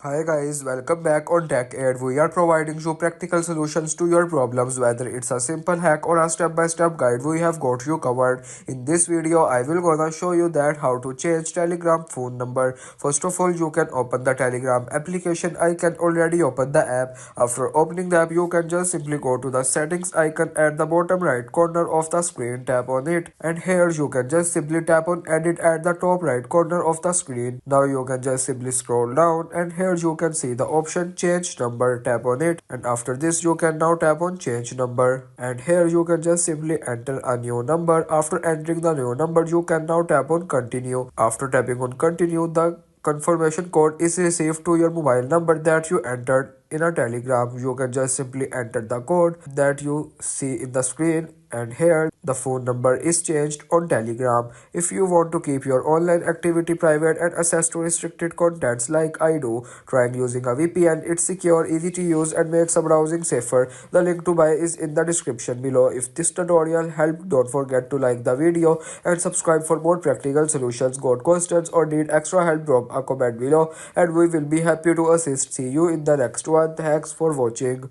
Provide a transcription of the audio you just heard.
Hi guys, welcome back on Tech Aid. We are providing you practical solutions to your problems, whether it's a simple hack or a step-by-step guide. We have got you covered. In this video, I will gonna show you that how to change Telegram phone number. First of all, you can open the Telegram application. I can already open the app. After opening the app, you can just simply go to the settings icon at the bottom right corner of the screen. Tap on it, and here you can just simply tap on edit at the top right corner of the screen. Now you can just simply scroll down, and here you can see the option change number. Tap on it, and after this you can now tap on change number, and here you can just simply enter a new number. After entering the new number, you can now tap on continue. After tapping on continue, the confirmation code is received to your mobile number that you entered in a Telegram. You can just simply enter the code that you see in the screen, and here the phone number is changed on Telegram. If you want to keep your online activity private and access to restricted contents like I do, trying using a VPN. It's secure, easy to use, and makes a browsing safer. The link to buy is in the description below. If this tutorial helped, don't forget to like the video and subscribe for more practical solutions. Got questions or need extra help, drop a comment below and we will be happy to assist. See you in the next one. Thanks for watching.